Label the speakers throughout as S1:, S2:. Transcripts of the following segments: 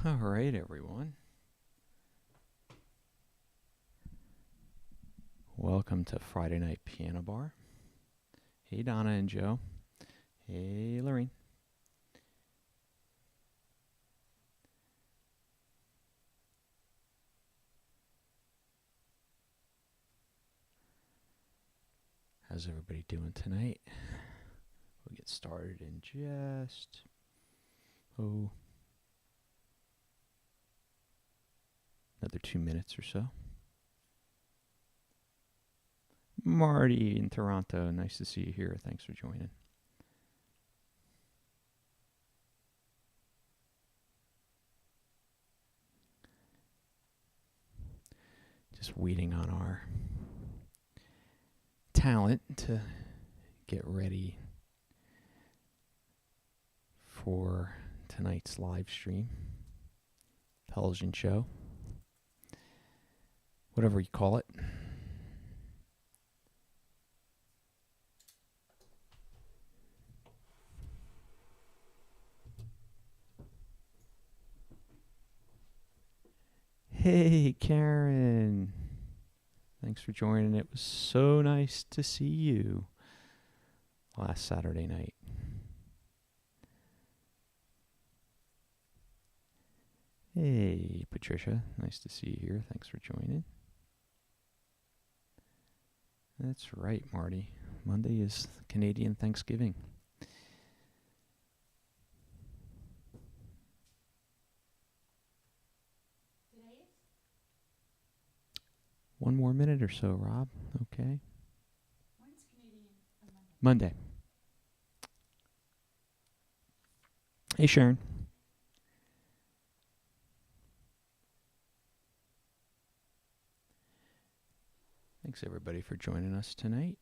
S1: All right, everyone. Welcome to Friday Night Piano Bar. Hey, Donna and Joe. Hey, Lorraine. How's everybody doing tonight? We'll get started in just... another 2 minutes or so. Marty in Toronto, nice to see you here. Thanks for joining. Just waiting on our talent to get ready for tonight's live stream, television show, whatever you call it. Hey, Karen. Thanks for joining. It was so nice to see you last Saturday night. Hey, Patricia. Nice to see you here. Thanks for joining. That's right, Marty. Monday is Canadian Thanksgiving. One more minute or so, Rob. Okay.
S2: When's Canadian on
S1: Monday. Hey, Sharon. Thanks, everybody, for joining us tonight.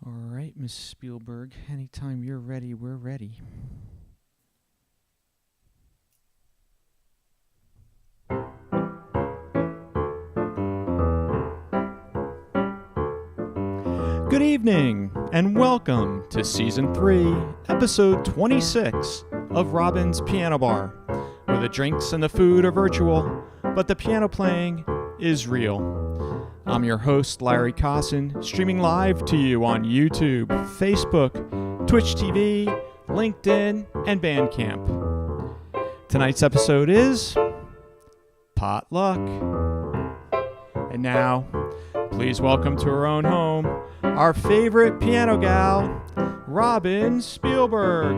S1: All right, Miss Spielberg, anytime you're ready, we're ready. Good evening, and welcome to Season 3, Episode 26 of Robin's Piano Bar, where the drinks and the food are virtual, but the piano playing is real. I'm your host, Larry Kosson, streaming live to you on YouTube, Facebook, Twitch TV, LinkedIn, and Bandcamp. Tonight's episode is Potluck. And now, please welcome to her own home, our favorite piano gal, Robin Spielberg.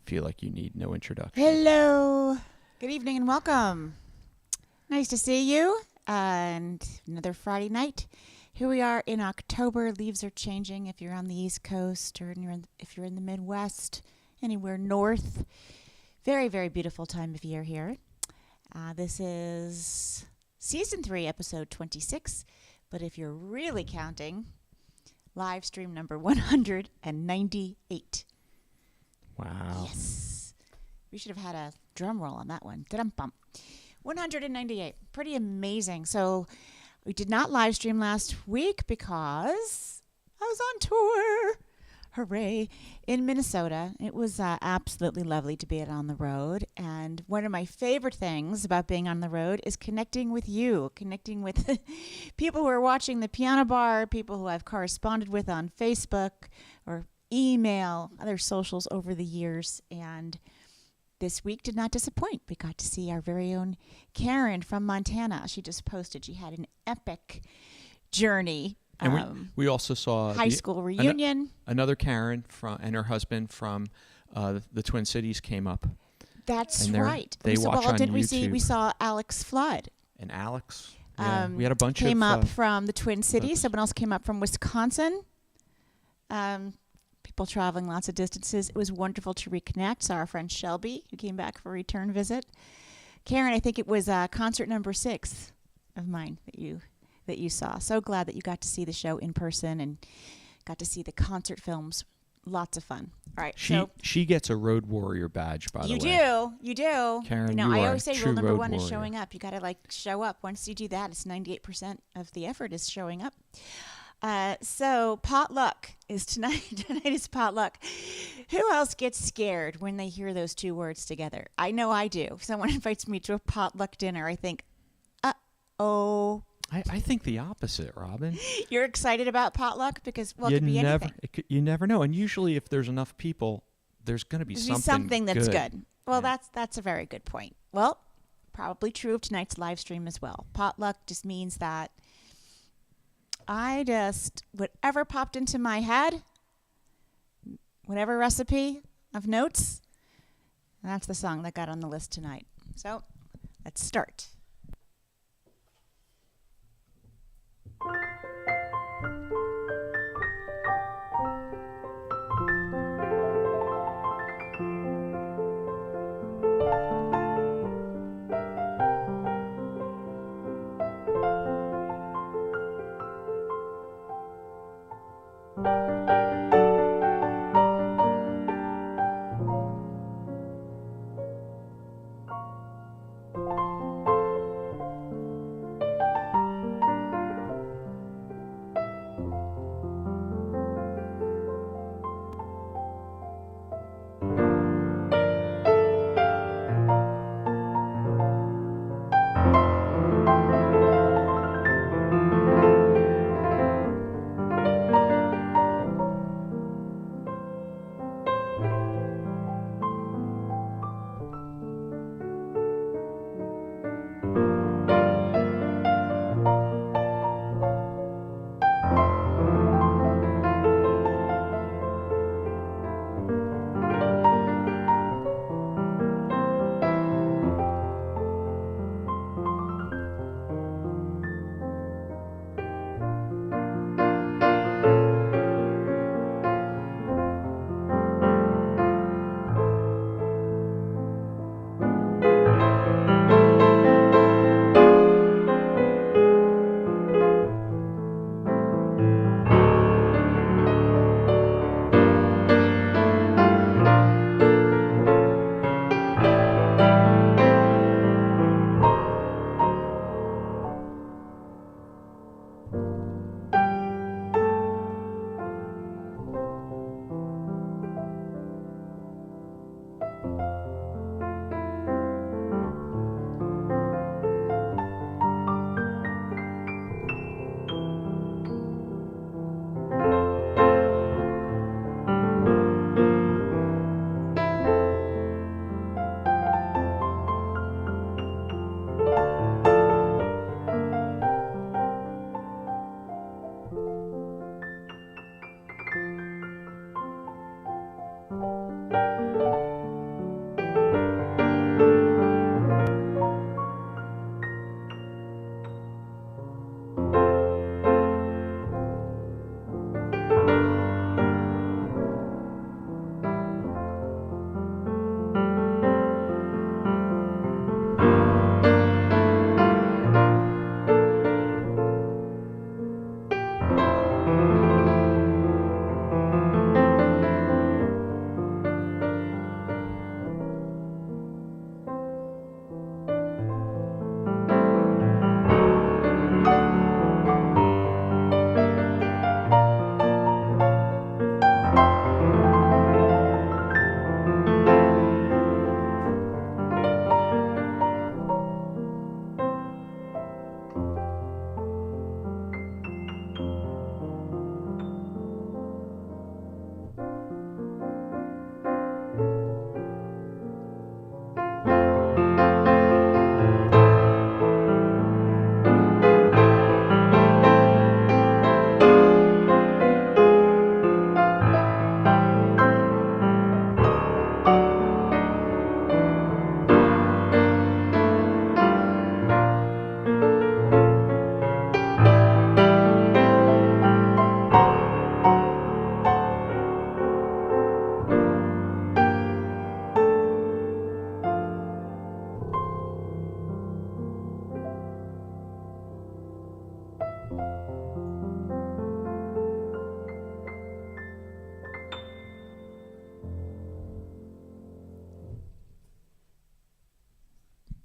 S1: Feel like you need no introduction.
S2: Hello. Good evening and welcome. Nice to see you. And another Friday night. Here we are in October. Leaves are changing if you're on the East Coast or if you're in the Midwest, anywhere north. Very, very beautiful time of year here. This is Season 3, Episode 26. But if you're really counting, live stream number 198.
S1: Wow.
S2: Yes. We should have had a drum roll on that one. Da-dum-bum. 198. Pretty amazing. So we did not live stream last week because I was on tour. Hooray. In Minnesota. It was absolutely lovely to be on the road. And one of my favorite things about being on the road is connecting with you, connecting with people who are watching the piano bar, people who I've corresponded with on Facebook or email, other socials over the years, and this week did not disappoint. We got to see our very own Karen from Montana. She just posted she had an epic journey.
S1: And we also saw
S2: high school reunion.
S1: Another Karen and her husband from the Twin Cities came up.
S2: That's
S1: and
S2: right.
S1: They watch on YouTube.
S2: We saw Alex Flood.
S1: And Alex. Yeah, we had a bunch
S2: came up from the Twin Cities. Someone else came up from Wisconsin. people traveling lots of distances. It was wonderful to reconnect. Saw our friend Shelby, who came back for a return visit. Karen, I think it was concert number 6 of mine that you saw. So glad that you got to see the show in person and got to see the concert films. Lots of fun. All right.
S1: She gets a road warrior badge, by the way.
S2: You do.
S1: Karen,
S2: I
S1: are
S2: always say
S1: a true
S2: rule number
S1: road
S2: 1 is
S1: warrior.
S2: showing up. You got to show up. Once you do that, it's 98% of the effort is showing up. So potluck is tonight. Tonight is potluck. Who else gets scared when they hear those 2 words together? I know I do. If someone invites me to a potluck dinner, I think, uh-oh.
S1: I think the opposite, Robin.
S2: You're excited about potluck because, it could be anything.
S1: You never know. And usually if there's enough people, there's going to be something
S2: that's
S1: good.
S2: good. Well, that's a very good point. Well, probably true of tonight's live stream as well. Potluck just means that whatever popped into my head, whatever recipe of notes, that's the song that got on the list tonight. So let's start.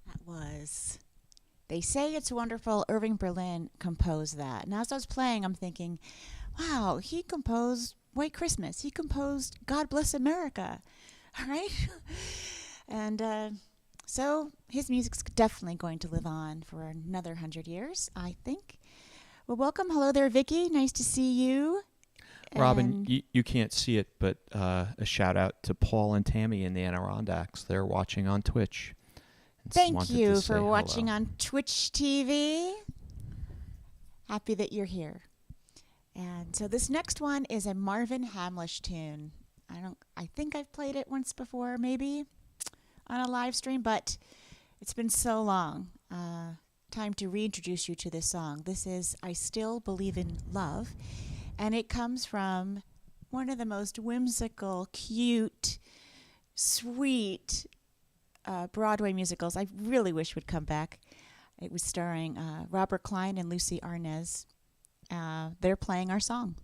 S2: That was They Say It's Wonderful. Irving Berlin composed that. And as I was playing, I'm thinking, wow, he composed White Christmas. He composed God Bless America. All right? And so his music's definitely going to live on for another 100 years, I think. Well, welcome. Hello there, Vicky. Nice to see you.
S1: Robin, you can't see it, but a shout out to Paul and Tammy in the Adirondacks. They're watching on Twitch.
S2: Thank you for watching on Twitch TV. Happy that you're here. And so this next one is a Marvin Hamlish tune. I think I've played it once before, maybe on a live stream, but it's been so long. Time to reintroduce you to this song. This is I Still Believe in Love, and it comes from one of the most whimsical, cute, sweet Broadway musicals I really wish would come back. It was starring Robert Klein and Lucy Arnaz. They're playing our song.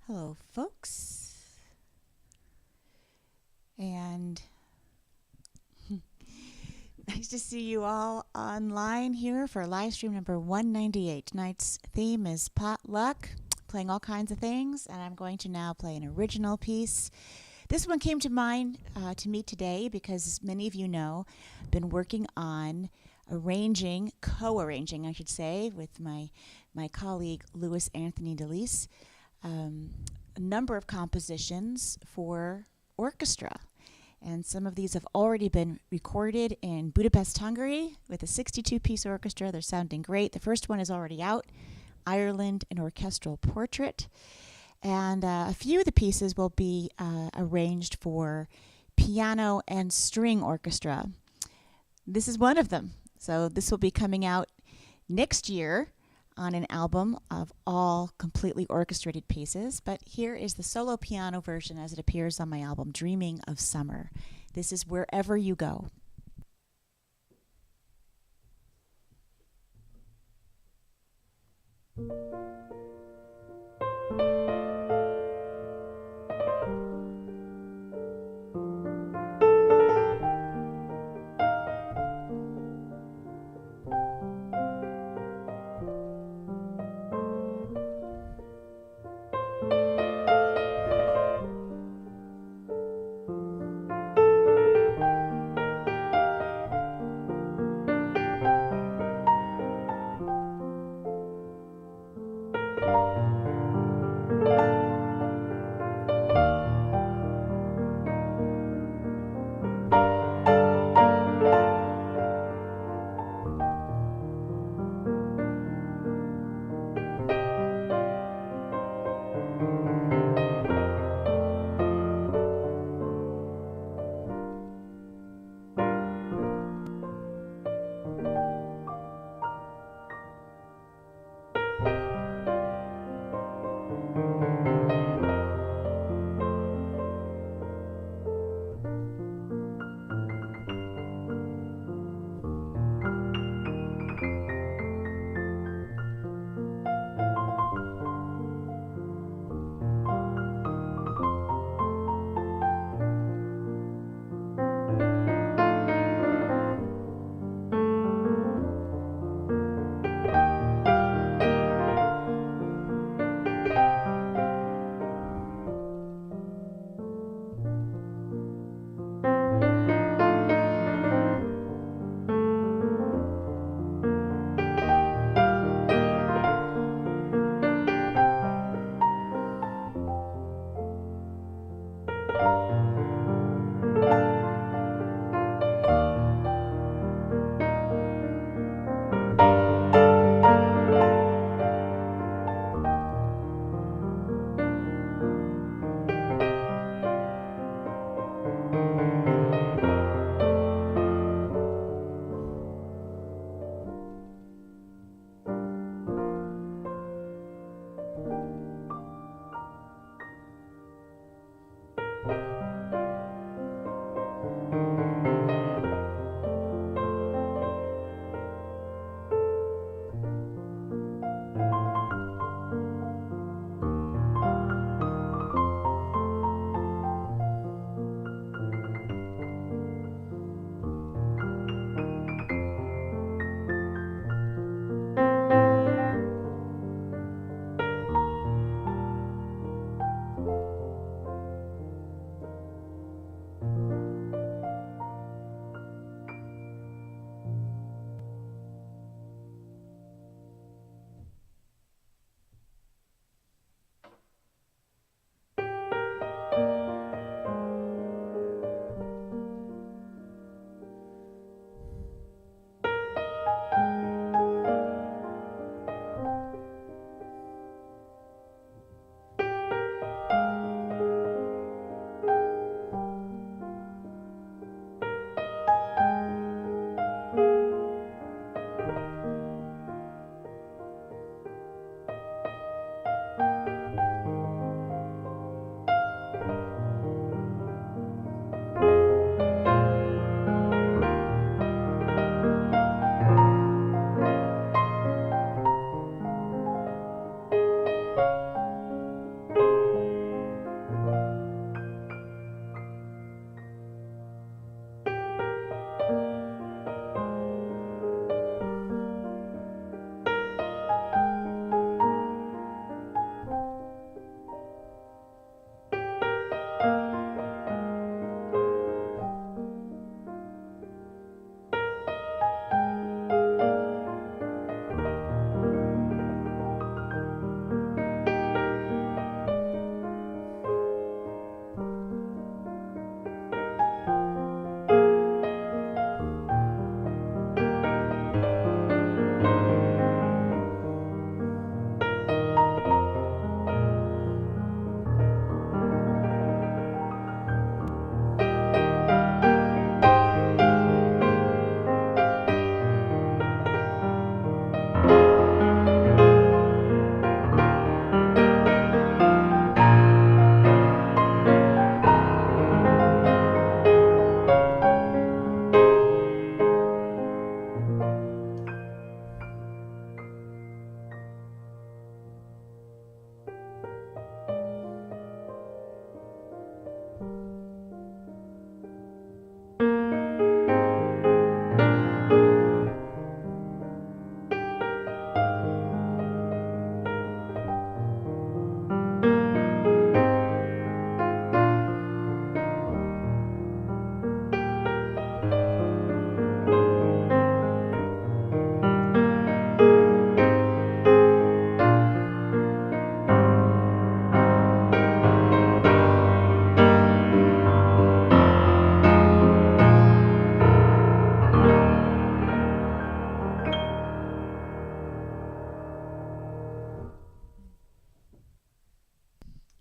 S2: Hello, folks. And nice to see you all online here for live stream number 198. Tonight's theme is potluck, playing all kinds of things, and I'm going to now play an original piece. This one came to mind to me today because, as many of you know, I've been working on co-arranging, I should say, with my colleague Louis Anthony DeLise, a number of compositions for orchestra. And some of these have already been recorded in Budapest, Hungary, with a 62-piece orchestra. They're sounding great. The first one is already out, Ireland, an Orchestral Portrait. And a few of the pieces will be arranged for piano and string orchestra. This is one of them. So this will be coming out next year on an album of all completely orchestrated pieces. But here is the solo piano version as it appears on my album, Dreaming of Summer. This is Wherever You Go.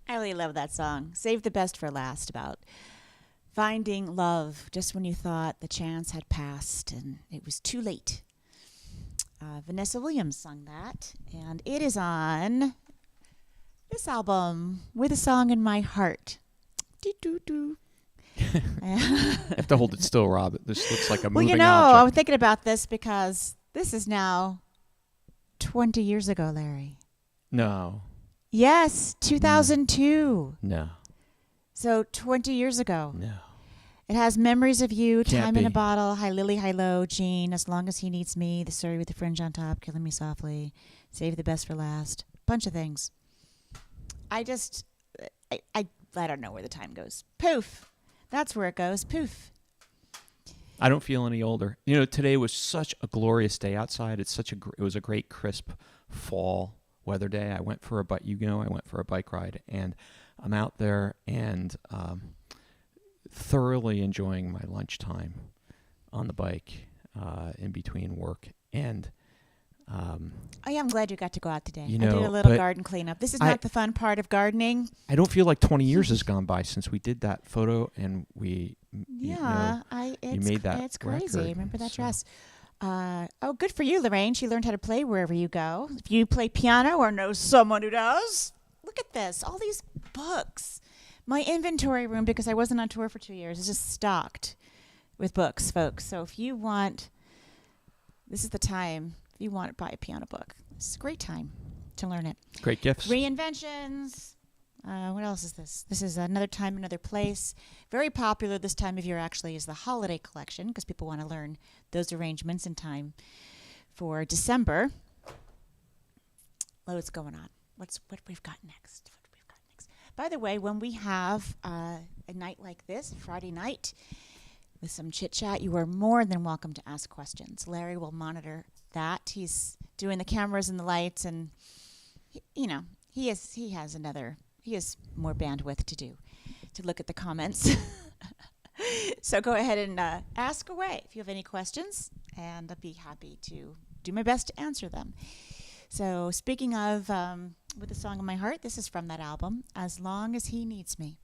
S2: I really love that song. Save the best for last, about finding love just when you thought the chance had passed and it was too late. Vanessa Williams sung that, and it is on this album, With a Song in My Heart. Doo-doo-doo.
S1: I have to hold it still, Rob. This looks like a
S2: Well,
S1: moving
S2: I
S1: object.
S2: was thinking about this because this is now 20 years ago, Larry.
S1: No.
S2: Yes, 2002.
S1: No.
S2: So 20 years ago.
S1: No.
S2: It has Memories of You,
S1: Can't
S2: Time in
S1: be.
S2: a Bottle, Hi Lily, Hi Low, Gene, As Long as He Needs Me, The Surrey with the Fringe on Top, Killing Me Softly, Save the Best for Last. Bunch of things. I don't know where the time goes. Poof. That's where it goes. Poof.
S1: I don't feel any older. You know, today was such a glorious day outside. It was a great crisp fall weather day. I went for a bike ride, and I'm out there and thoroughly enjoying my lunchtime on the bike in between work. And
S2: I'm glad you got to go out today.
S1: You
S2: I did
S1: know,
S2: a little
S1: but
S2: garden cleanup. This is not the fun part of gardening.
S1: I don't feel like 20 years has gone by since we did that photo, and we made that
S2: It's crazy.
S1: record,
S2: Remember that
S1: so.
S2: dress? Good for you, Lorraine. She learned how to play wherever you go. If you play piano or know someone who does, look at this. All these books. My inventory room, because I wasn't on tour for 2 years, is just stocked with books, folks. So if you want, this is the time. If you want to buy a piano book, it's a great time to learn it.
S1: Great gifts.
S2: Reinventions. What else is this? This is Another Time, Another Place. Very popular this time of year, actually, is the holiday collection, because people want to learn those arrangements in time for December. Loads going on. What we've got next? By the way, when we have a night like this, Friday night, with some chit-chat, you are more than welcome to ask questions. Larry will monitor that. He's doing the cameras and the lights, and, he has more bandwidth to look at the comments. So go ahead and ask away if you have any questions, and I'll be happy to do my best to answer them. So speaking of With a Song in My Heart, this is from that album, As Long as He Needs Me.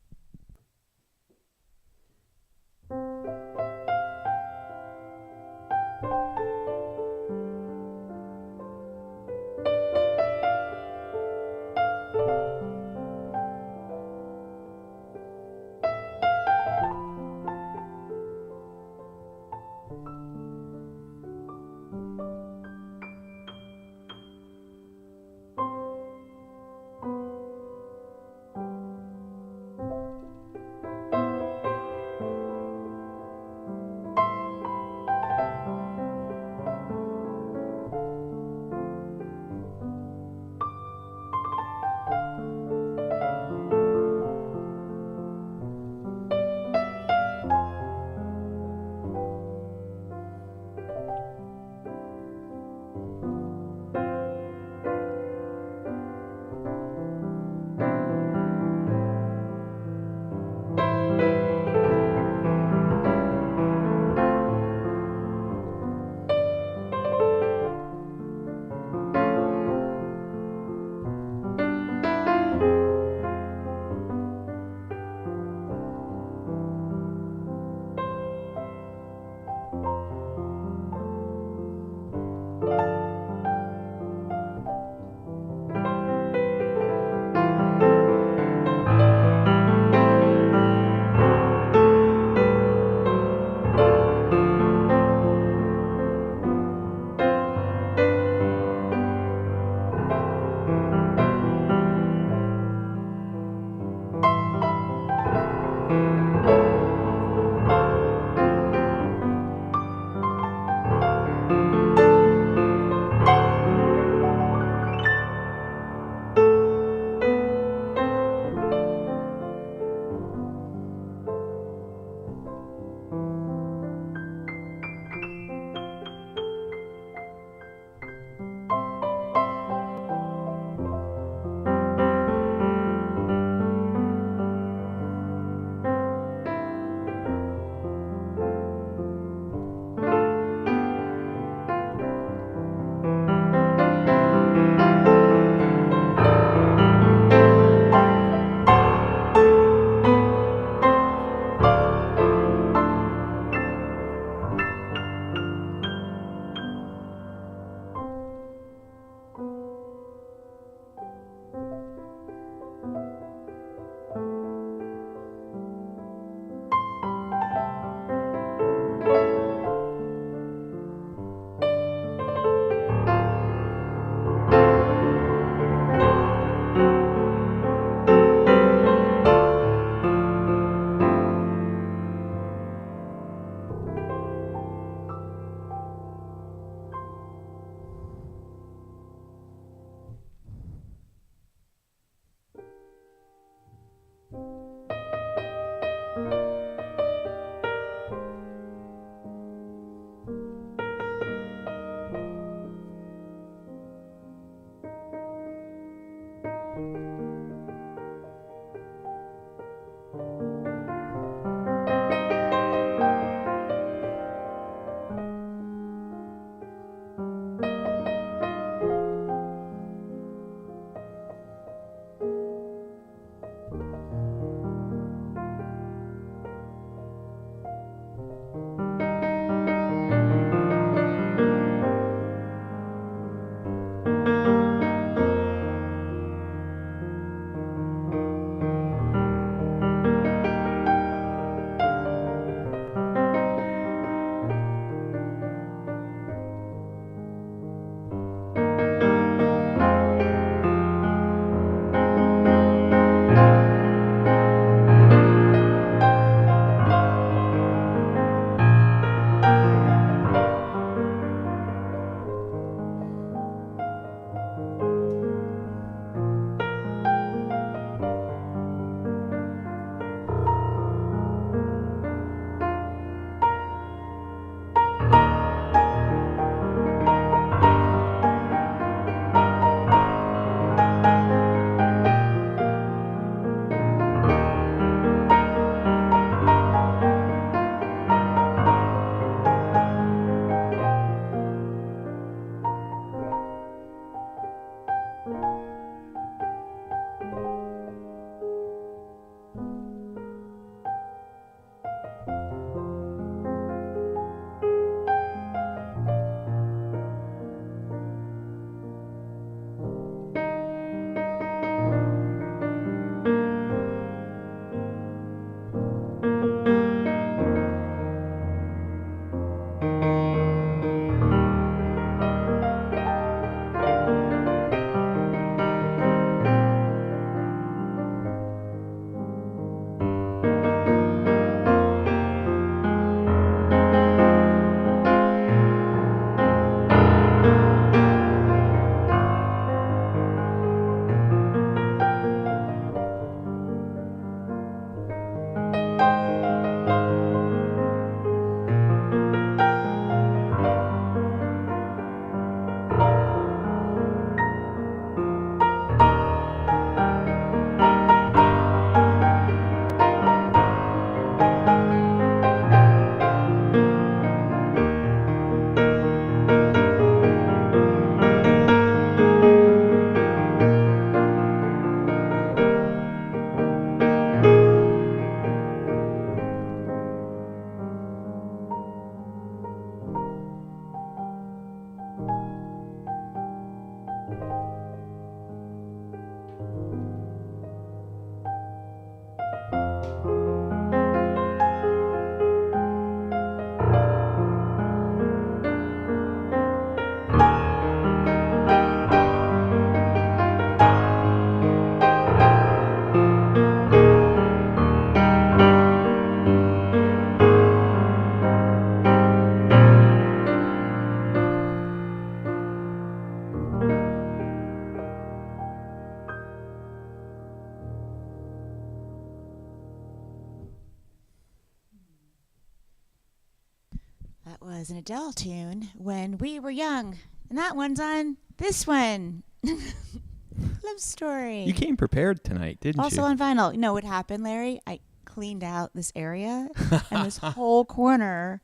S2: that was an Adele tune, When We Were Young. And that one's on this one. Love story.
S1: You came prepared tonight, didn't you?
S2: Also on vinyl. You know what happened, Larry? I cleaned out this area, and this whole corner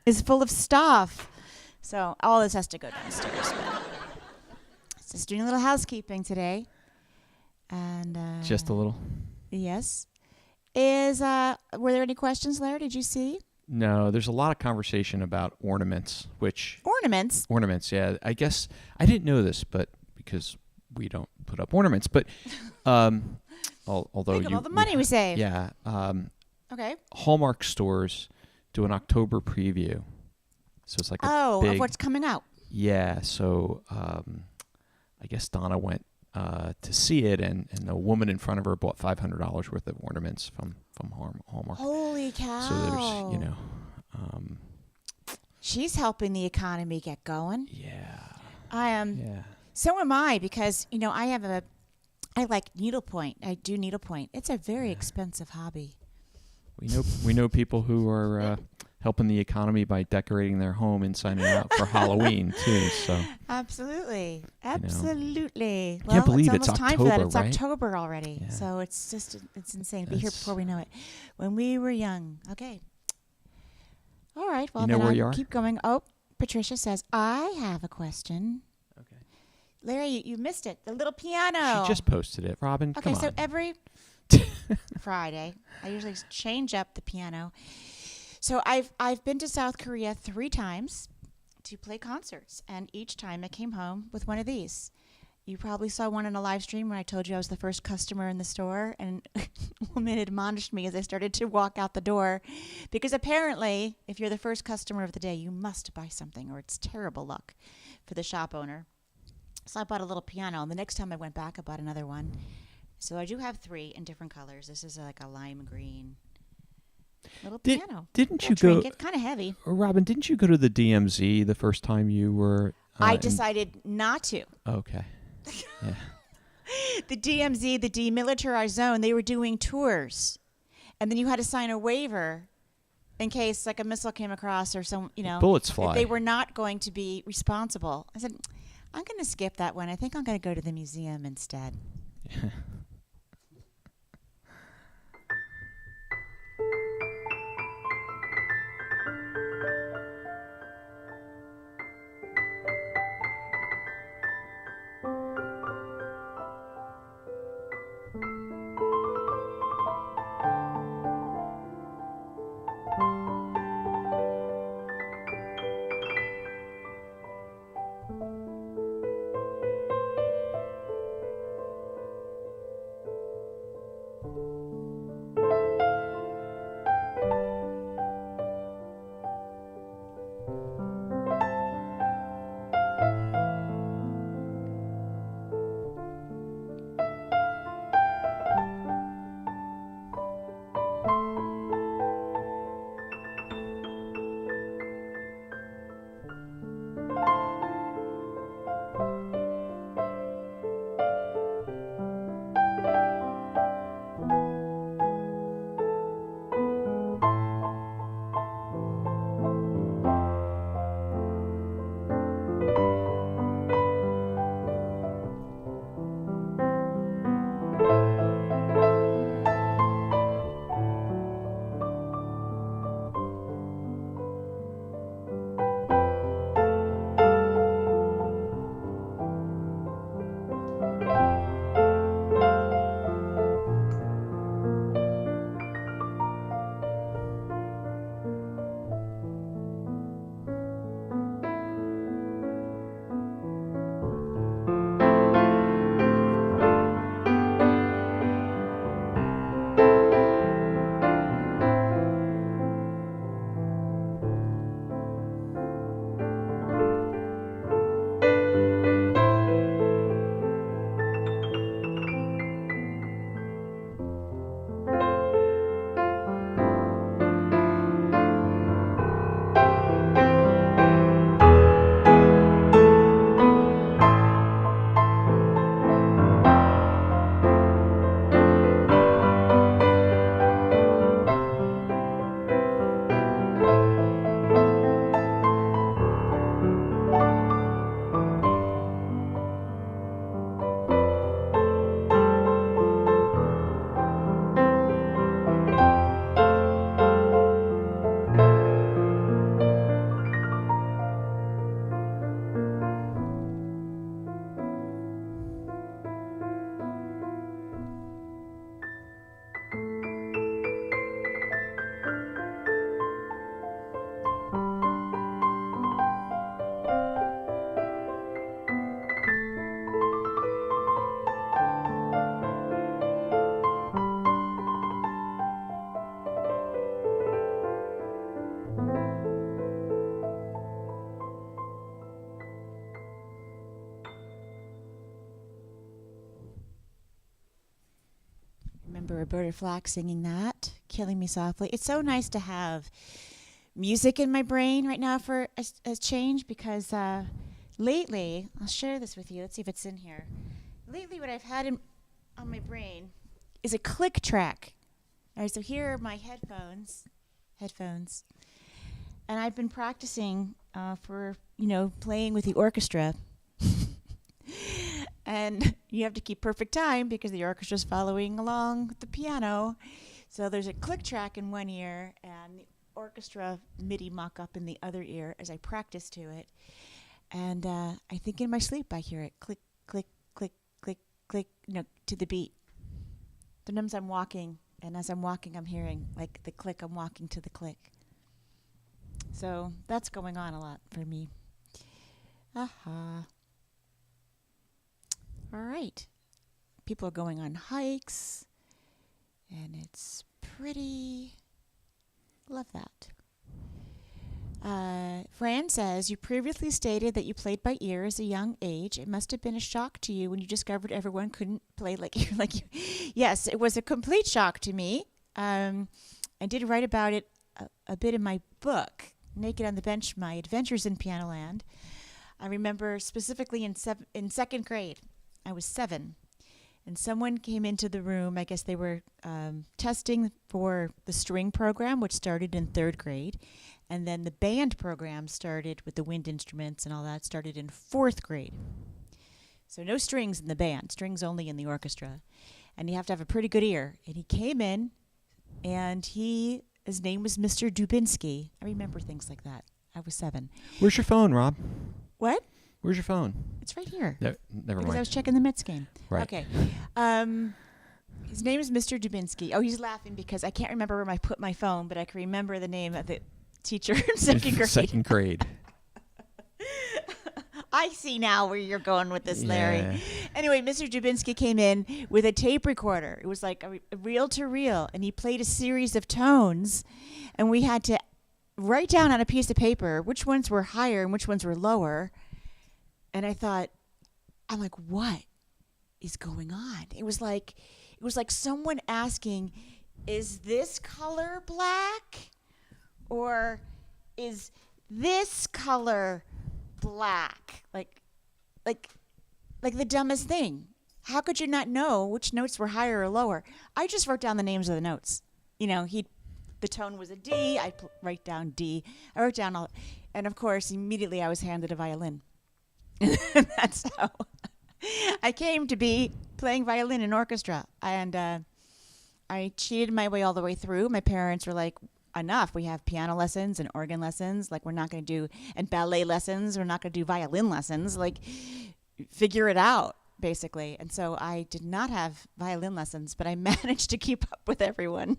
S2: is full of stuff. So all this has to go downstairs. Just doing a little housekeeping today. And
S1: Just a little.
S2: yes. Were there any questions, Larry? Did you see?
S1: No, there's a lot of conversation about ornaments, which...
S2: Ornaments?
S1: Ornaments, yeah. I guess I didn't know this, but because we don't put up ornaments, but although
S2: Think of all the money we save.
S1: Yeah.
S2: Okay.
S1: Hallmark stores do an October preview. So it's like a big...
S2: of what's coming out.
S1: Yeah, so I guess Donna went to see it, and the woman in front of her bought $500 worth of ornaments from Hallmark.
S2: Holy cow.
S1: So there's,
S2: she's helping the economy get going.
S1: Yeah.
S2: I am.
S1: Yeah.
S2: So am I, because, I like needlepoint. I do needlepoint. It's a very expensive hobby.
S1: We know people who are helping the economy by decorating their home and signing out for Halloween too. So
S2: absolutely.
S1: I
S2: Well,
S1: can't believe
S2: it's almost time for that.
S1: October,
S2: It's
S1: right?
S2: October already.
S1: Yeah.
S2: So it's insane to be here before we know it. When we were young. Okay. All right. Well,
S1: You know
S2: then
S1: where you
S2: I'll
S1: are?
S2: keep going. Oh, Patricia says, I have a question.
S1: Okay.
S2: Larry, you missed it. The little piano.
S1: She just posted it. Robin,
S2: Okay,
S1: come
S2: so
S1: on.
S2: every Friday, I usually change up the piano. So I've been to South Korea 3 times to play concerts, and each time I came home with one of these. You probably saw one in a live stream when I told you I was the first customer in the store, and a woman admonished me as I started to walk out the door, because apparently, if you're the first customer of the day, you must buy something, or it's terrible luck for the shop owner. So I bought a little piano, and the next time I went back, I bought another one. So I do have 3 in different colors. This is like a lime green little piano.
S1: Didn't you go?
S2: It's kind of heavy.
S1: Robin, didn't you go to the DMZ the first time you were?
S2: I decided not to.
S1: Okay. Yeah.
S2: The DMZ, the Demilitarized Zone, they were doing tours, and then you had to sign a waiver in case like a missile came across or some,
S1: Bullets fly.
S2: If they were not going to be responsible. I said, I'm going to skip that one. I think I'm going to go to the museum instead.
S1: Yeah.
S2: remember Roberta Flack singing that, Killing Me Softly. It's so nice to have music in my brain right now for a change because lately, I'll share this with you. Let's see if it's in here. Lately, what I've had on my brain is a click track. All right, so here are my headphones, and I've been practicing for, playing with the orchestra. And you have to keep perfect time because the orchestra's following along with the piano. So there's a click track in one ear and the orchestra MIDI mock-up in the other ear as I practice to it. And I think in my sleep I hear it click, click, click, click, click, to the beat. Sometimes I'm walking, and as I'm walking I'm hearing like the click, I'm walking to the click. So that's going on a lot for me. Aha. All right. People are going on hikes, and it's pretty. Love that. Fran says, you previously stated that you played by ear as a young age. It must have been a shock to you when you discovered everyone couldn't play like you. Yes, it was a complete shock to me. I did write about it a bit in my book, Naked on the Bench, My Adventures in Pianoland. I remember specifically in second grade. I was 7, and someone came into the room. I guess they were testing for the string program, which started in 3rd grade, and then the band program started with the wind instruments and all that, started in 4th grade. So no strings in the band, strings only in the orchestra, and you have to have a pretty good ear. And he came in, and his name was Mr. Dubinsky. I remember things like that. I was 7.
S1: Where's your phone, Rob?
S2: What?
S1: Where's your phone?
S2: It's right here.
S1: Never
S2: because
S1: mind.
S2: I was checking the Mets game.
S1: Right.
S2: Okay. His name is Mr. Dubinsky. Oh, he's laughing because I can't remember where I put my phone, but I can remember the name of the teacher in second grade.
S1: Second grade.
S2: I see now where you're going with this, Larry.
S1: Yeah.
S2: Anyway, Mr. Dubinsky came in with a tape recorder. It was like a reel-to-reel, and he played a series of tones, and we had to write down on a piece of paper which ones were higher and which ones were lower. And I'm like, what is going on? It was like someone asking, is this color black? Or is this color black? Like the dumbest thing. How could you not know which notes were higher or lower? I just wrote down the names of the notes. The tone was a D. I write down D. I wrote down all, and of course, immediately I was handed a violin. That's how I came to be playing violin in orchestra. And I cheated my way all the way through. My parents were like, enough. We have piano lessons and organ lessons. Like, we're not going to do, and ballet lessons. We're not going to do violin lessons. Like, figure it out, basically. And so I did not have violin lessons, but I managed to keep up with everyone.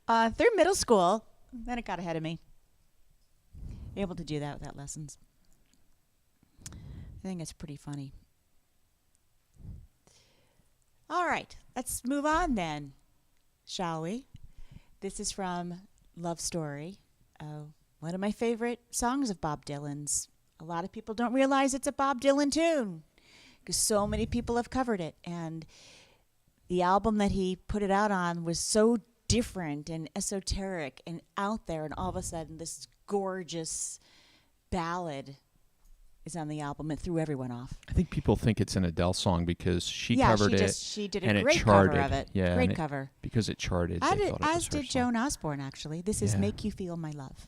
S2: Through middle school, then it got ahead of me. Able to do that without lessons. I think it's pretty funny. All right, let's move on then, shall we? This is from Love Story, one of my favorite songs of Bob Dylan's. A lot of people don't realize it's a Bob Dylan tune because so many people have covered it. And the album that he put it out on was so different and esoteric and out there, and all of a sudden this gorgeous ballad is on the album. It threw everyone off.
S1: I think people think it's an Adele song because she covered it.
S2: She did
S1: and
S2: a great
S1: it charted.
S2: cover of it.
S1: Yeah,
S2: great cover.
S1: Because it charted.
S2: As did Joan Osborne, actually. This is
S1: Yeah.
S2: Make You Feel My Love.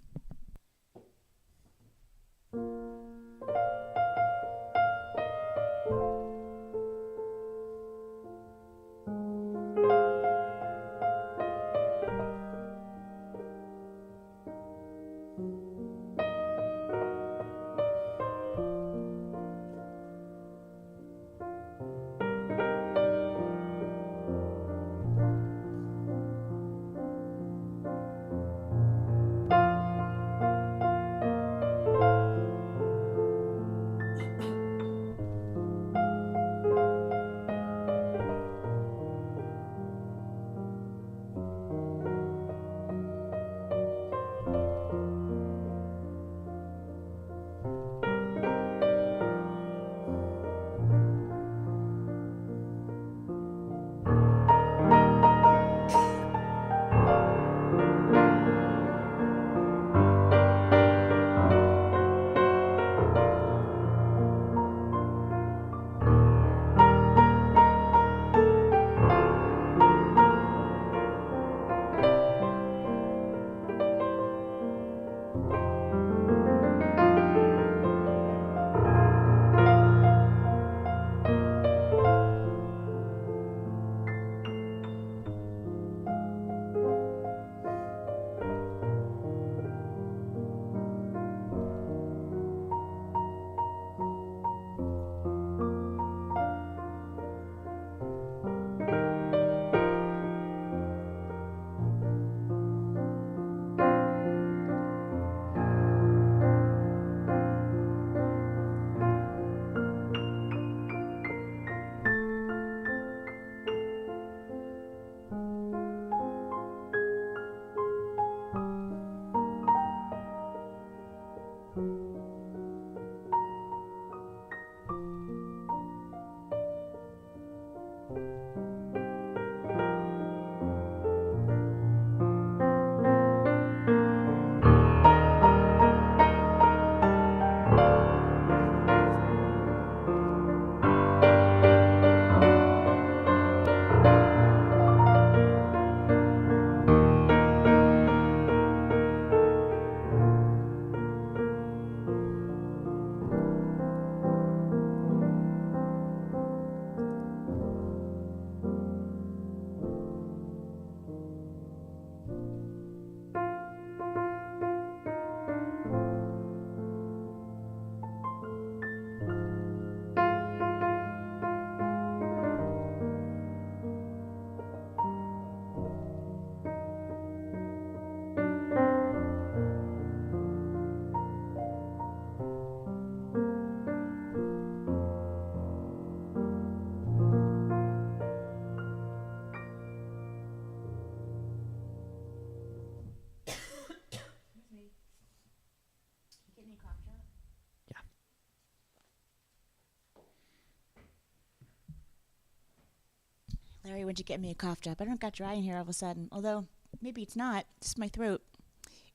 S2: Larry went to get me a cough drop. I don't know, it got dry in here all of a sudden. Although, maybe it's not. It's my throat.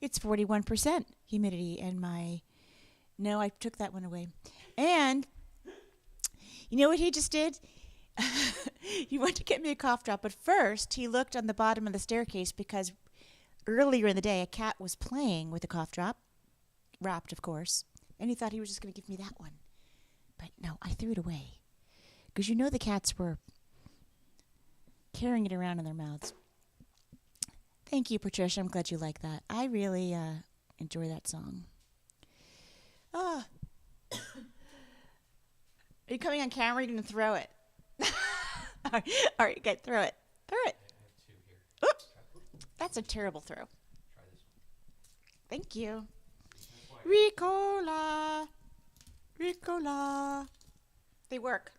S2: It's 41% humidity in my... No, I took that one away. And you know what he just did? He went to get me a cough drop. But first, he looked on the bottom of the staircase because earlier in the day, a cat was playing with a cough drop, wrapped, of course. And he thought he was just going to give me that one. But no, I threw it away. Because you know the cats were carrying it around in their mouths. Thank you, Patricia. I'm glad you like that. I really enjoy that song. Are you coming on camera? You're going to throw it. All right, okay, throw it. Throw it. Oop. That's a terrible throw. Try this one. Thank you. Ricola. Ricola. They work.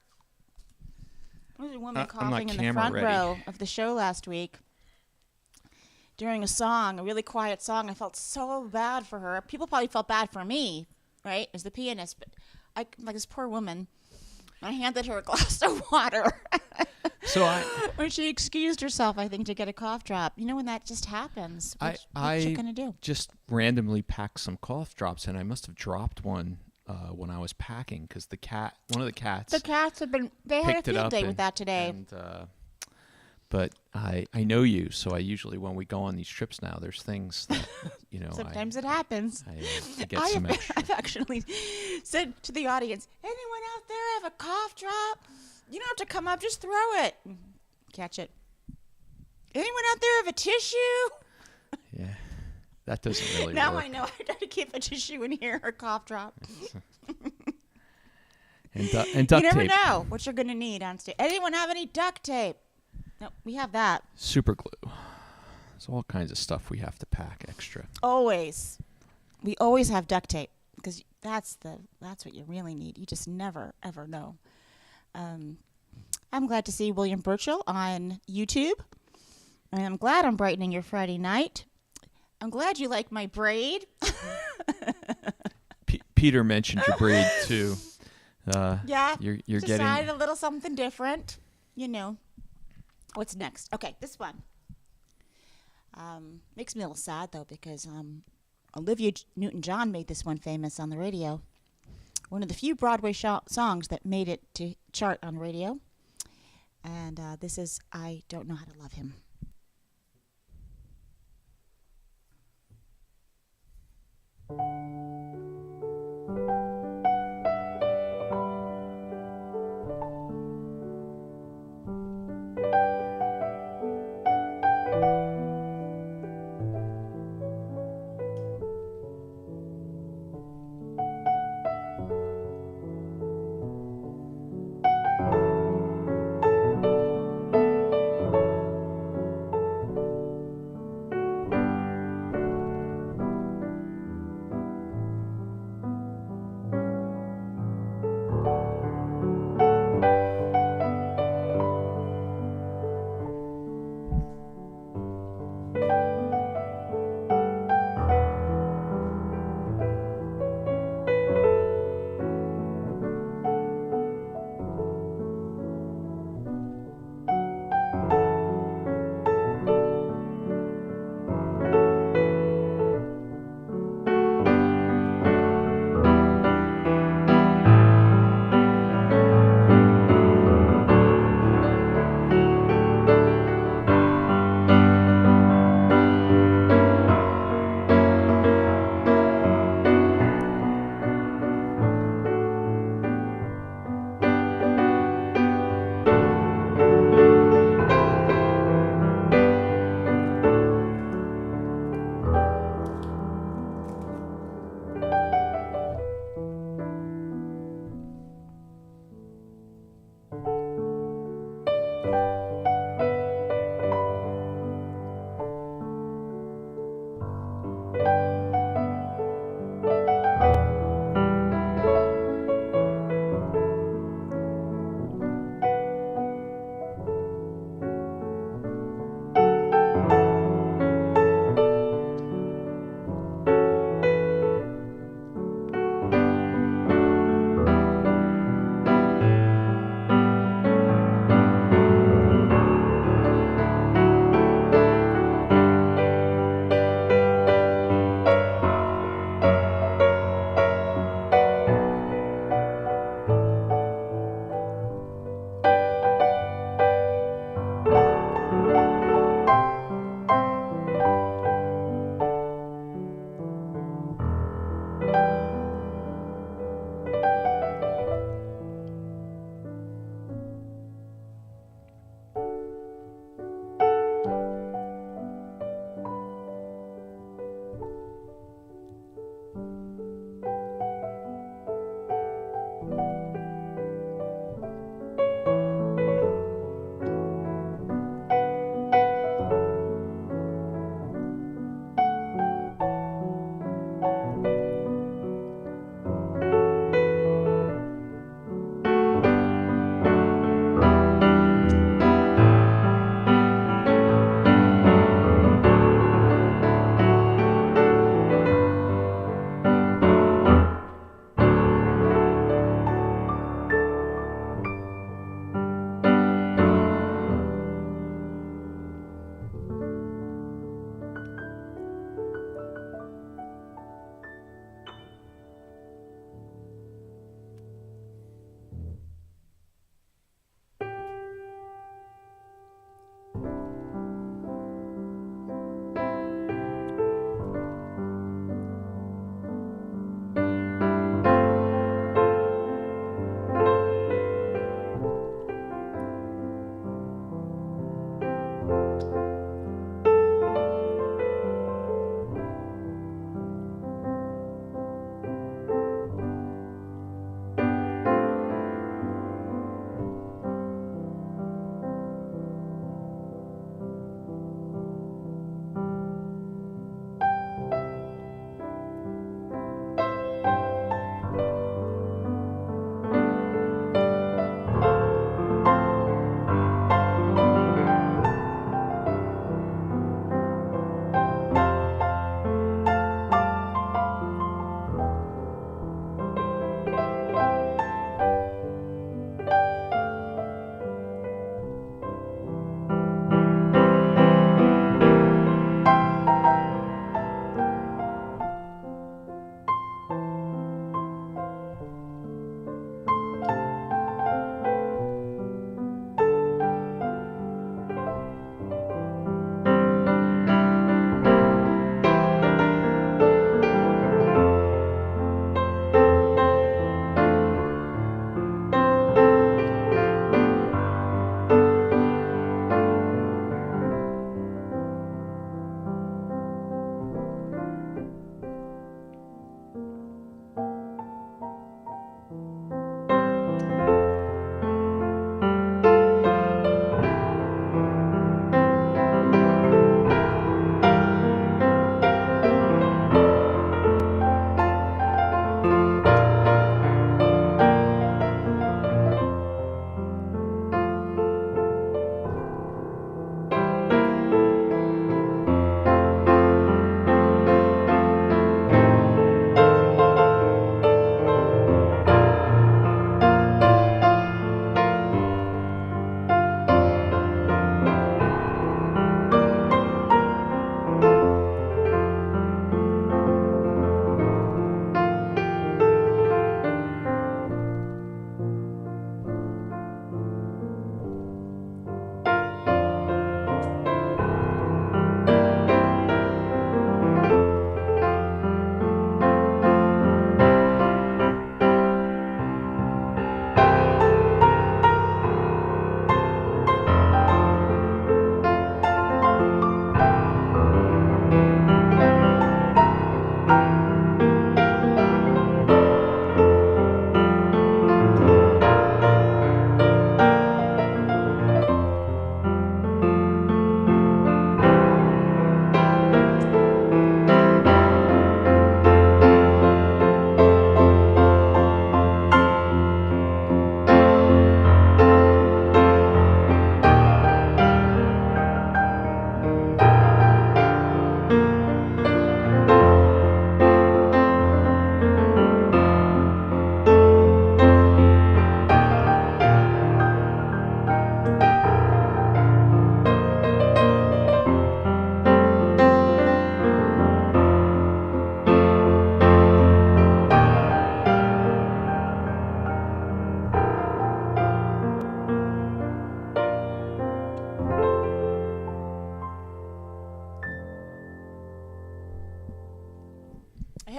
S2: There was a woman coughing in the front row of the show last week during a song, a really quiet song. I felt so bad for her. People probably felt bad for me, right, as the pianist. But like this poor woman, I handed her a glass of water. When she excused herself, I think, to get a cough drop. You know when that just happens? What's she going to do?
S1: Just randomly packed some cough drops, and I must have dropped one when I was packing because one of the cats.
S2: The cats they had a field day with that today.
S1: And, but I know you, so I usually, when we go on these trips now, there's things that,
S2: Sometimes it happens.
S1: I get some extra.
S2: I've actually said to the audience, anyone out there have a cough drop? You don't have to come up, just throw it. Catch it. Anyone out there have a tissue?
S1: Yeah, that doesn't really
S2: now
S1: work.
S2: I know I got to keep a tissue in here or cough drop.
S1: and duct tape.
S2: You never know what you're going to need on stage. Anyone have any duct tape? No, we have that.
S1: Super glue. There's all kinds of stuff we have to pack extra.
S2: Always. We always have duct tape because that's what you really need. You just never, ever know. I'm glad to see William Burchell on YouTube. And I'm glad I'm brightening your Friday night. I'm glad you like my braid.
S1: Peter mentioned your braid too.
S2: Yeah,
S1: you're
S2: decided
S1: getting
S2: a little something different. You know. What's next? Okay, this one. Makes me a little sad, though, because Olivia Newton-John made this one famous on the radio. One of the few Broadway songs that made it to chart on radio. And this is I Don't Know How to Love Him.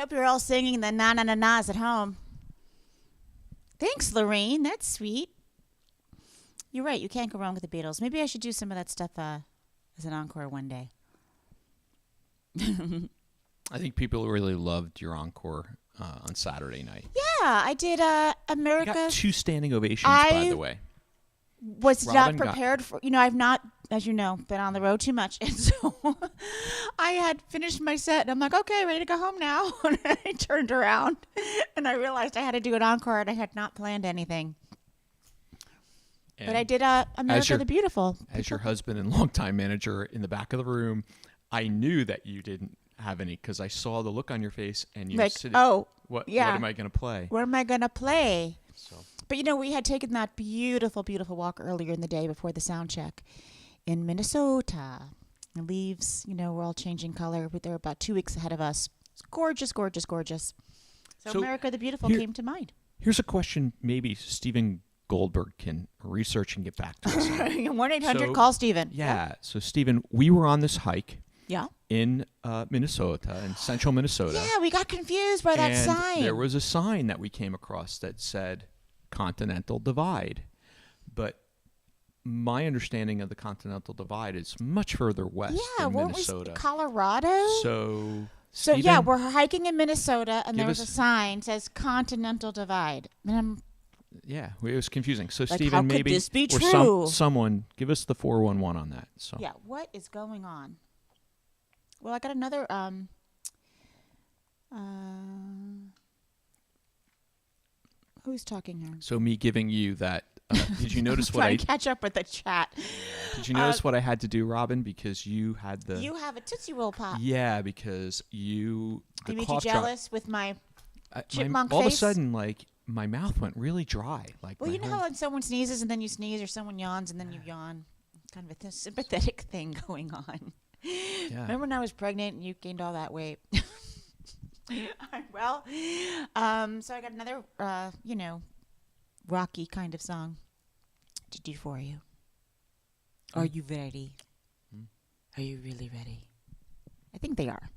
S2: hope you're all singing the na-na-na-nas at home. Thanks, Lorraine. That's sweet. You're right. You can't go wrong with the Beatles. Maybe I should do some of that stuff as an encore one day.
S1: I think people really loved your encore on Saturday night.
S2: Yeah, I did America.
S1: You got 2 standing ovations, by the way.
S2: Was
S1: Robin
S2: not prepared for, I've not, as you know, been on the road too much. And so I had finished my set and I'm like, okay, ready to go home now. And I turned around and I realized I had to do an encore and I had not planned anything.
S1: And
S2: but I did America the Beautiful.
S1: As your husband and longtime manager in the back of the room, I knew that you didn't have any because I saw the look on your face and you were sitting.
S2: Oh,
S1: what
S2: yeah.
S1: What am I going to play?
S2: What am I going to play?
S1: So.
S2: But, we had taken that beautiful, beautiful walk earlier in the day before the sound check in Minnesota. The leaves, were all changing color, but they're about 2 weeks ahead of us. It's gorgeous, gorgeous, gorgeous. So America the Beautiful came to mind.
S1: Here's a question maybe Stephen Goldberg can research and get back to us.
S2: 1-800, call Stephen.
S1: Yeah. So, Stephen, we were on this hike.
S2: Yeah.
S1: In Minnesota, in central Minnesota.
S2: Yeah, we got confused by that sign.
S1: There was a sign that we came across that said Continental Divide. But my understanding of the Continental Divide is much further west in Minnesota.
S2: Colorado?
S1: So
S2: Stephen, yeah, we're hiking in Minnesota, and there was a sign that says Continental Divide. And
S1: it was confusing. So,
S2: like,
S1: Stephen,
S2: how
S1: maybe
S2: could this be
S1: or
S2: true?
S1: someone give us the 411 on that. So
S2: yeah, what is going on? Well, I got another. Who's talking here?
S1: So me giving you that. Did you notice what
S2: trying to catch up with the chat?
S1: Did you notice what I had to do, Robin? Because you had the.
S2: You have a Tootsie Roll pop.
S1: Yeah, because you.
S2: I made you jealous with my chipmunk
S1: all
S2: face.
S1: All of a sudden, like my mouth went really dry. Like.
S2: Well, how when someone sneezes and then you sneeze, or someone yawns and then you yawn, kind of a sympathetic thing going on. Yeah. Remember when I was pregnant and you gained all that weight? Well, so I got another, rocky kind of song to do for you. Are you ready? Are you really ready? I think they are.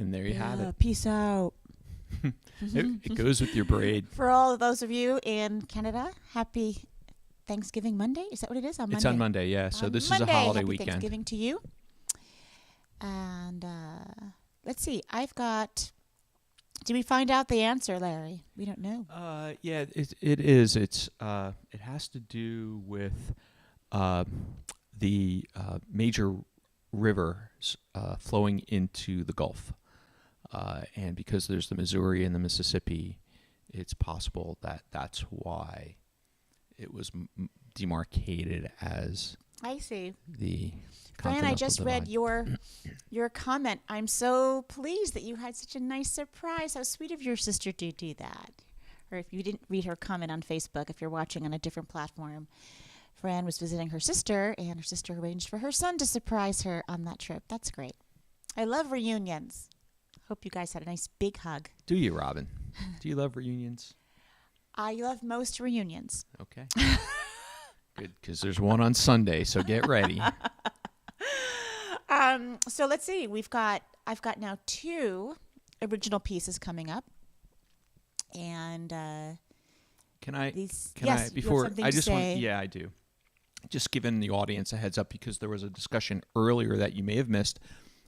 S1: And there you have it.
S2: Peace out.
S1: It goes with your braid.
S2: For all of those of you in Canada, happy Thanksgiving Monday. Is that what it is? On Monday?
S1: It's on Monday, yeah. So this is a
S2: Monday,
S1: holiday
S2: happy
S1: weekend.
S2: Thanksgiving to you. And let's see. I've got... Did we find out the answer, Larry? We don't know.
S1: Yeah, it is. It has to do with the major rivers flowing into the Gulf. And because there's the Missouri and the Mississippi, it's possible that that's why it was demarcated as
S2: I see.
S1: the
S2: Fran, I
S1: continental
S2: just
S1: divide.
S2: read your comment. I'm so pleased that you had such a nice surprise. How sweet of your sister to do that. Or if you didn't read her comment on Facebook, if you're watching on a different platform, Fran was visiting her sister, and her sister arranged for her son to surprise her on that trip. That's great. I love reunions. Hope you guys had a nice big hug.
S1: Do you, Robin? Do you love reunions?
S2: I love most reunions.
S1: Okay. Good, because there's one on Sunday, so get ready.
S2: So let's see. I've got now 2 original pieces coming up, and
S1: Can I?
S2: these.
S1: Can
S2: yes,
S1: I?
S2: you have
S1: Before
S2: something
S1: I
S2: to
S1: just
S2: say.
S1: want. Yeah, I do. Just giving the audience a heads up because there was a discussion earlier that you may have missed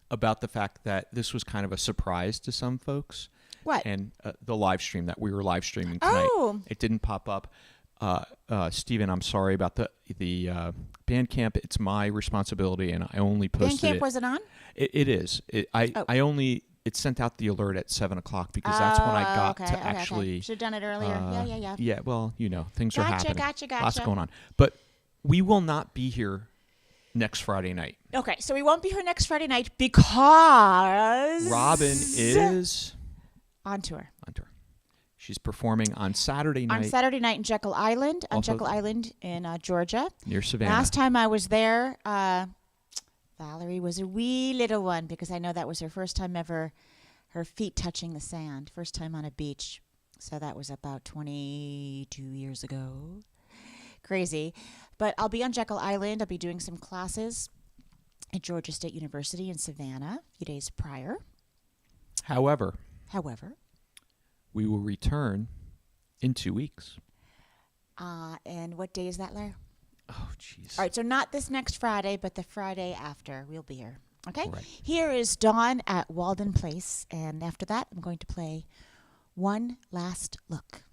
S1: about the fact that this was kind of a surprise to some folks.
S2: What?
S1: And the live stream that we were live streaming tonight.
S2: Oh.
S1: It didn't pop up. Stephen, I'm sorry about the Bandcamp. It's my responsibility, and I only posted
S2: Bandcamp
S1: it.
S2: wasn't on?
S1: It is. It sent out the alert at 7:00 because that's when I got to actually.
S2: Should have done it earlier. Yeah.
S1: Yeah, well, things are happening.
S2: Gotcha.
S1: Lots going on. But we will not be here next Friday night.
S2: Okay, so we won't be here next Friday night because
S1: Robin is
S2: on tour.
S1: She's performing on Saturday night.
S2: On Saturday night in Jekyll Island,
S1: Also
S2: Jekyll Island in Georgia.
S1: Near Savannah.
S2: Last time I was there, Valerie was a wee little one because I know that was her first time ever, her feet touching the sand, first time on a beach. So that was about 22 years ago. Crazy. But I'll be on Jekyll Island. I'll be doing some classes at Georgia State University in Savannah a few days prior.
S1: However, we will return in 2 weeks.
S2: And what day is that, Larry?
S1: Oh, jeez.
S2: All right, so not this next Friday, but the Friday after. We'll be here. Okay?
S1: Right.
S2: Here is Dawn at Walden Place. And after that, I'm going to play One Last Look.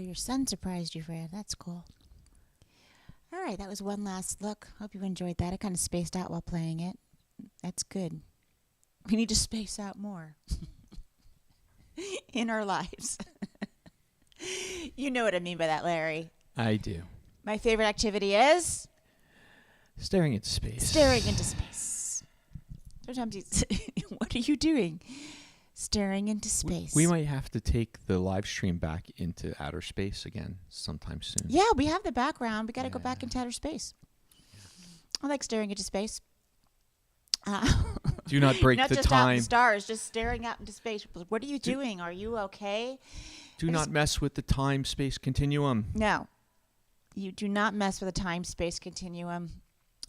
S2: your son surprised you, Fred. That's cool. All right, that was one last look. Hope you enjoyed that. I kind of spaced out while playing it. That's good. We need to space out more in our lives. You know what I mean by that, Larry.
S1: I do.
S2: My favorite activity is?
S1: Staring into space.
S2: Staring into space. Sometimes what are you doing? Staring into space.
S1: We might have to take the live stream back into outer space again sometime soon.
S2: Yeah, we have the background. We got to go back into outer space. I like staring into space.
S1: Do not break
S2: not
S1: the
S2: just
S1: time.
S2: Out in the stars, just staring out into space. What are you doing? Are you okay?
S1: Do not mess with the time-space continuum.
S2: No. You do not mess with the time-space continuum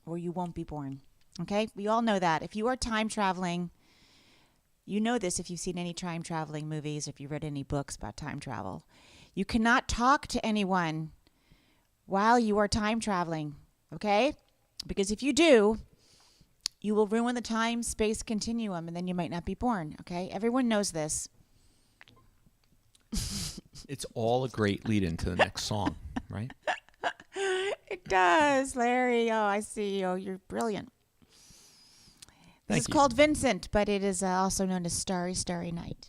S2: or you won't be born. Okay? We all know that. If you are time traveling, you know this if you've seen any time traveling movies, if you've read any books about time travel. You cannot talk to anyone while you are time traveling. Okay? Because if you do, you will ruin the time-space continuum and then you might not be born. Okay? Everyone knows this.
S1: It's all a great lead into the next song, right?
S2: It does, Larry. Oh, I see. Oh, you're brilliant. This is called Vincent, but it is also known as Starry, Starry Night.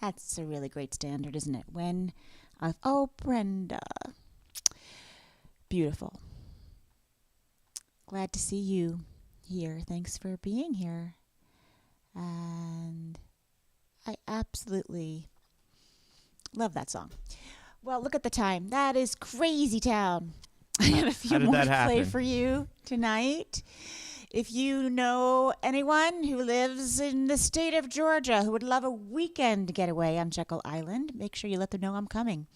S2: That's a really great standard, isn't it? Oh, Brenda. Beautiful. Glad to see you here. Thanks for being here. And I absolutely love that song. Well, look at the time. That is Crazy Town. I have a few more to play for you tonight. If you know anyone who lives in the state of Georgia who would love a weekend getaway on Jekyll Island, make sure you let them know I'm coming.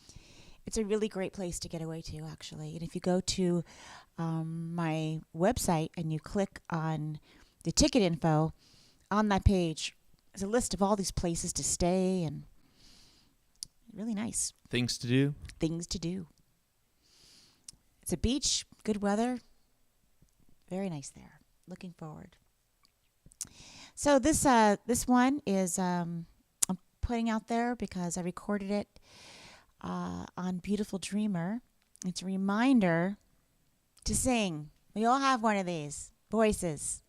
S2: It's a really great place to get away to, actually. And if you go to my website and you click on the ticket info, on that page is a list of all these places to stay and really nice.
S1: Things to do?
S2: Things to do. It's a beach, good weather, very nice there. Looking forward. So this one is I'm putting out there because I recorded it on Beautiful Dreamer. It's a reminder to sing. We all have one of these voices.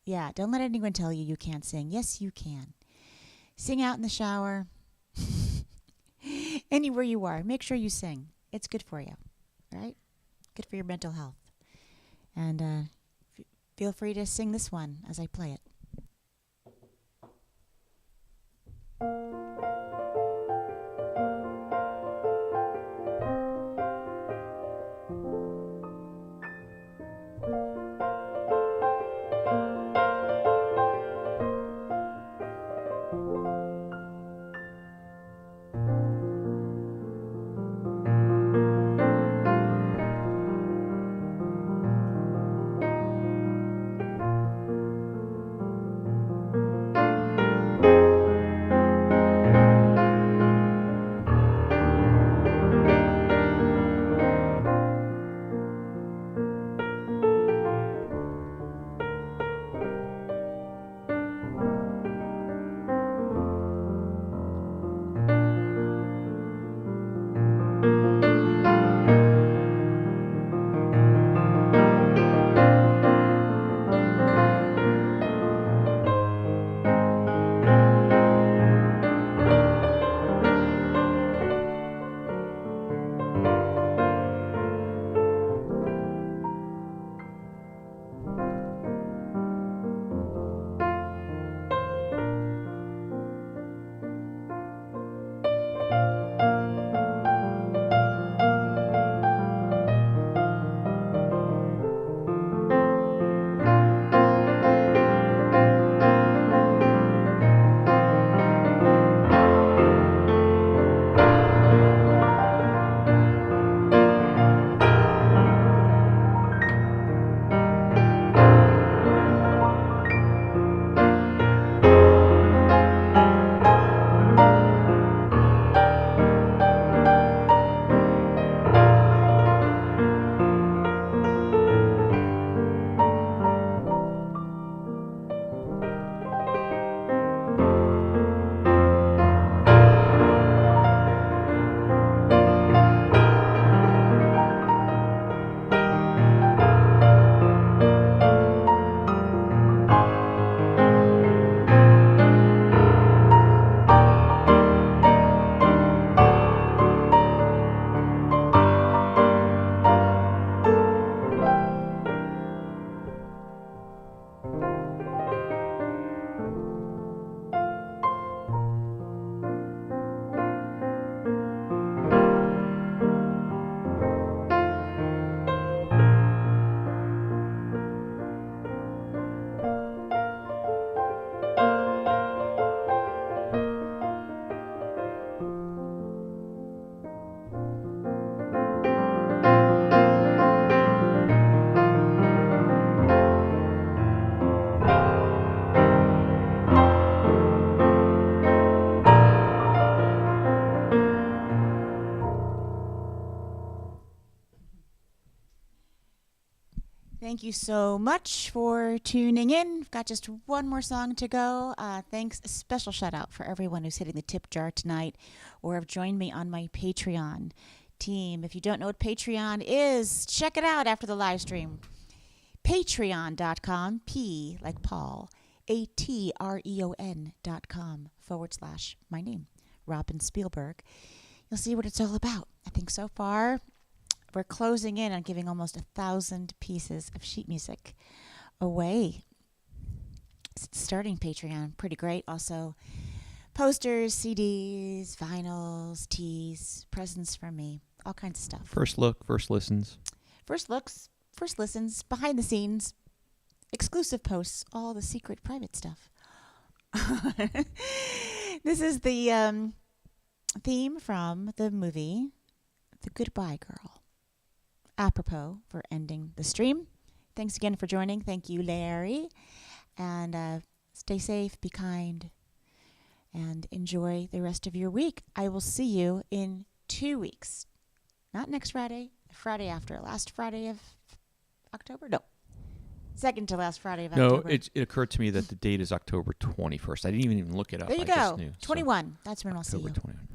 S2: Yeah, don't let anyone tell you can't sing. Yes, you can. Sing out in the shower. Anywhere you are, make sure you sing. It's good for you, right? Good for your mental health. And feel free to sing this one as I play it. Thank you so much for tuning in. We've got just one more song to go. Thanks. A special shout out for everyone who's hitting the tip jar tonight or have joined me on my Patreon team. If you don't know what Patreon is, check it out after the live stream. Patreon.com, P like Paul, ATREON.com /my name, Robin Spielberg, you'll see what it's all about. I think so far we're closing in on giving almost 1,000 pieces of sheet music away. Starting Patreon, pretty great. Also, posters, CDs, vinyls, tees, presents from me, all kinds of stuff.
S1: First look, first listens.
S2: First looks, first listens, behind the scenes, exclusive posts, all the secret private stuff. This is the theme from the movie The Goodbye Girl. Apropos for ending the stream. Thanks again for joining. Thank you, Larry. And stay safe, be kind, and enjoy the rest of your week. I will see you in 2 weeks. Not next Friday, the Friday after. Last Friday of October? No. Second to last Friday of October.
S1: No, it occurred to me that the date is October 21st. I didn't even look it up.
S2: There you
S1: I
S2: go.
S1: Just knew,
S2: 21. That's when I'll see you.
S1: October 21.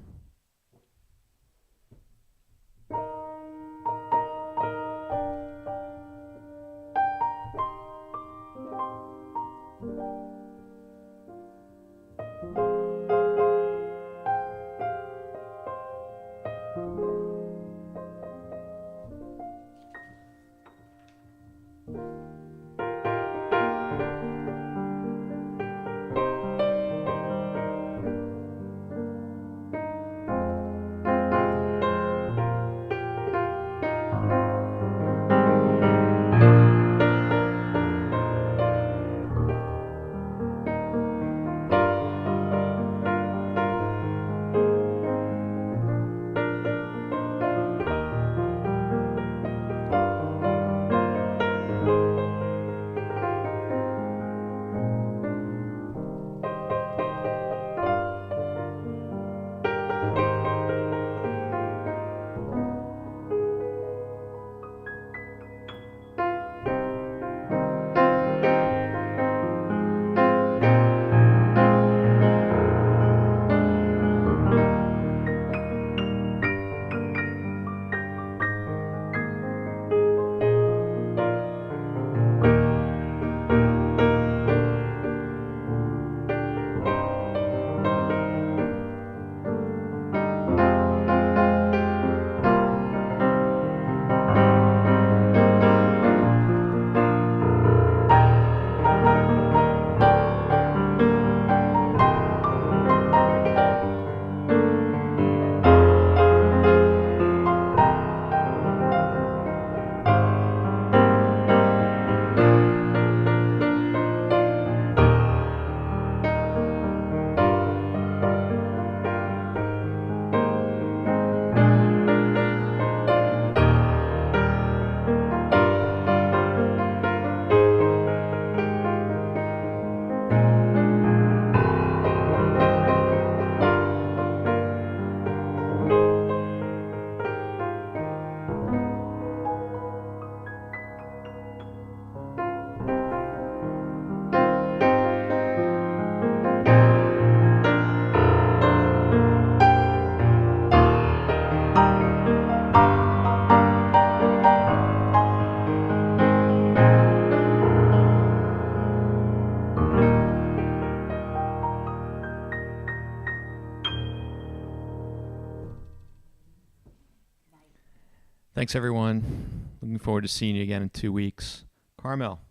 S1: Thanks, everyone. Looking forward to seeing you again in 2 weeks. Carmel,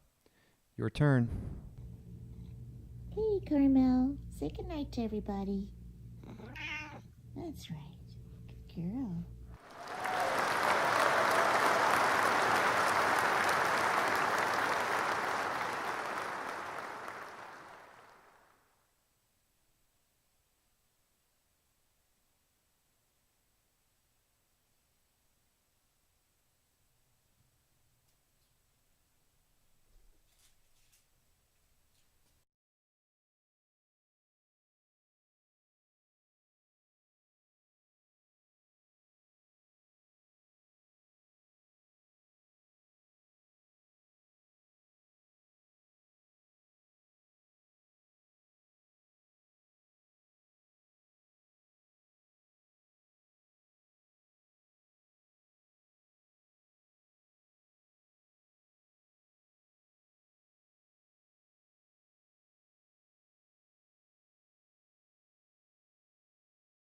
S1: your turn.
S3: Hey, Carmel. Say goodnight to everybody. That's right. Good girl.